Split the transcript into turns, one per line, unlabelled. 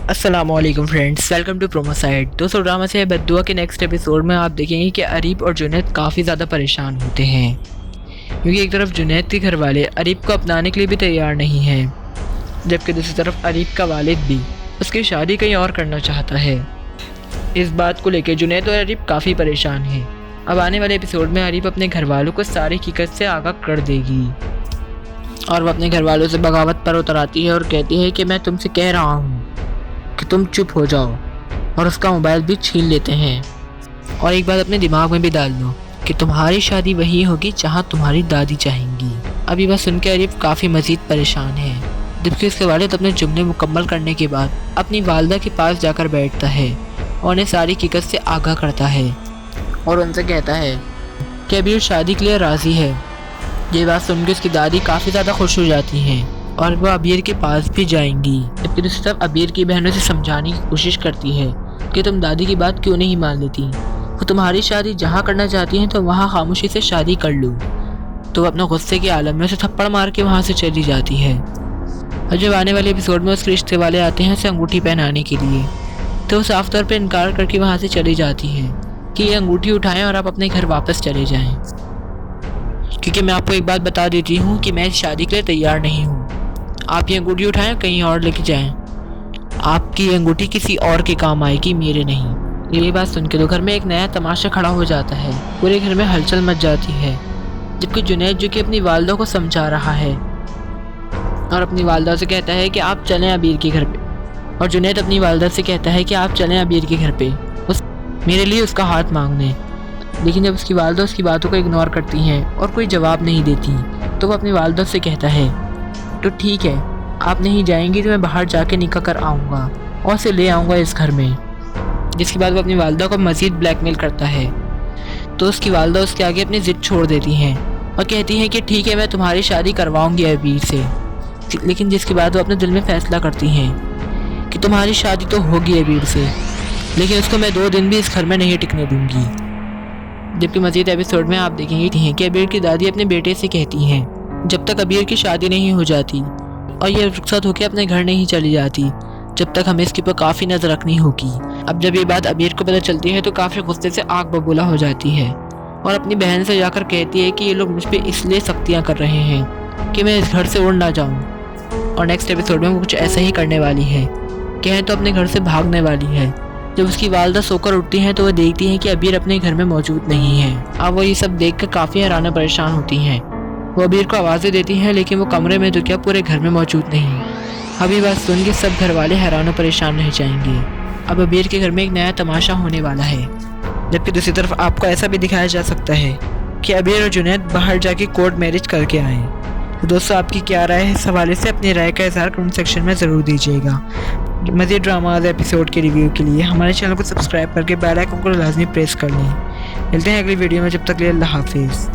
अस्सलामुअलैकुम friends, welcome to promo site. दोस्तों, drama से बद्दुआ के नेक्स्ट एपिसोड में आप देखेंगे कि अरीब और जुनैद काफ़ी ज़्यादा परेशान होते हैं, क्योंकि एक तरफ जुनैद के घर वाले अरीब को अपनाने के लिए भी तैयार नहीं हैं, जबकि दूसरी तरफ अरीब का वालिद भी उसकी शादी कहीं और करना चाहता है। इस बात को लेकर जुनैद और अरीब काफ़ी परेशान हैं। अब आने वाले एपिसोड में अरीब अपने घर वालों को सारी हकीकत से आगाह कर देगी और वह अपने घर वालों से बगावत पर उतर आती है और कहती है कि मैं तुमसे कह रहा हूँ कि तुम चुप हो जाओ, और उसका मोबाइल भी छीन लेते हैं। और एक बात अपने दिमाग में भी डाल लो कि तुम्हारी शादी वही होगी जहां तुम्हारी दादी चाहेंगी। अभी बस सुन के अरीब काफ़ी मज़ीद परेशान है, जबकि उसके वालिद अपने जुमले मुकम्मल करने के बाद अपनी वालदा के पास जाकर बैठता है और उन्हें सारी हकीकत से आगाह करता है और उनसे कहता है कि अबीर शादी के लिए राज़ी है। ये बात सुनकर उसकी दादी काफ़ी ज़्यादा खुश हो जाती हैं और वह अबीर के पास भी जाएंगी, जबकि दूसरी तरफ अबीर की बहनों से समझाने की कोशिश करती है कि तुम दादी की बात क्यों नहीं मान लेती, वो तुम्हारी शादी जहाँ करना चाहती हैं तो वहाँ खामोशी से शादी कर लो। तो वह अपने गुस्से के आलम में उसे थप्पड़ मार के वहाँ से चली जाती है। और जब आने वाले एपिसोड में उसके रिश्ते वाले आते हैं उसे अंगूठी पहनाने के लिए, तो वो साफ तौर पर इनकार करके वहाँ से चली जाती है कि ये अंगूठी उठाएँ और आप अपने घर वापस चले जाएँ, क्योंकि मैं आपको एक बात बता देती हूँ कि मैं इस शादी के लिए तैयार नहीं हूँ। आप ये अंगूठी उठाएं, कहीं और लेके जाएं। आपकी ये अंगूठी किसी और के काम आएगी, मेरे नहीं। ये बात सुन के तो घर में एक नया तमाशा खड़ा हो जाता है। पूरे घर में हलचल मच जाती है, जबकि जुनैद जो कि अपनी वालदा को समझा रहा है और अपनी वालदा से कहता है कि आप चलें अबीर के घर पे, और जुनैद अपनी वालदा से कहता है कि आप चलें अबीर के घर पे मेरे लिए उसका हाथ मांगने। लेकिन जब उसकी वालदा उसकी बातों को इग्नोर करती हैं और कोई जवाब नहीं देती, तो वह अपनी वालदा से कहता है तो ठीक है, आप नहीं जाएंगी तो मैं बाहर जाके निकाह कर आऊँगा और उसे ले आऊँगा इस घर में। जिसके बाद वो अपनी वालदा को मज़ीद ब्लैकमेल करता है, तो उसकी वालदा उसके आगे अपनी ज़िद छोड़ देती हैं और कहती हैं कि ठीक है, मैं तुम्हारी शादी करवाऊँगी अबीर से। लेकिन जिसके बाद वो अपने दिल में फ़ैसला करती हैं कि तुम्हारी शादी तो होगी अबीर से, लेकिन उसको मैं 2 दिन भी इस घर में नहीं टिकने दूँगी। जबकि मज़ीद एपिसोड में आप देखेंगे कि अबीर की दादी अपने बेटे से कहती हैं जब तक अबीर की शादी नहीं हो जाती और ये रुखसत होकर अपने घर नहीं चली जाती, जब तक हमें इसके ऊपर काफ़ी नज़र रखनी होगी। अब जब ये बात अबीर को पता चलती है तो काफ़ी गुस्से से आग बबूला हो जाती है और अपनी बहन से जाकर कहती है कि ये लोग मुझ पर इसलिए सख्तियाँ कर रहे हैं कि मैं इस घर से उड़ ना जाऊँ। और नेक्स्ट एपिसोड में वो कुछ ऐसा ही करने वाली है, कहें तो अपने घर से भागने वाली है। जब उसकी वालदा सोकर उठती हैं तो वह देखती हैं कि अबीर अपने घर में मौजूद नहीं है। अब वो ये सब देखकर काफ़ी हैरान और परेशान होती हैं। वो अबीर को आवाज़ें देती हैं, लेकिन वो कमरे में तो क्या पूरे घर में मौजूद नहीं। अभी बात सुन के सब घर वाले हैरान और परेशान रह जाएंगे। अब अबीर के घर में एक नया तमाशा होने वाला है, जबकि दूसरी तरफ आपको ऐसा भी दिखाया जा सकता है कि अबीर और जुनैद बाहर जाके कोर्ट मैरिज करके आए। तो दोस्तों, आपकी क्या राय है इस हवाले से? अपनी राय का इज़हार कमेंट सेक्शन में ज़रूर दीजिएगा। मज़ीद ड्रामाज एपिसोड के रिव्यू के लिए हमारे चैनल को सब्सक्राइब करके बेल आइकन को लाजमी प्रेस कर लें। मिलते हैं अगली वीडियो में, जब तक के लिए अल्लाह हाफिज़।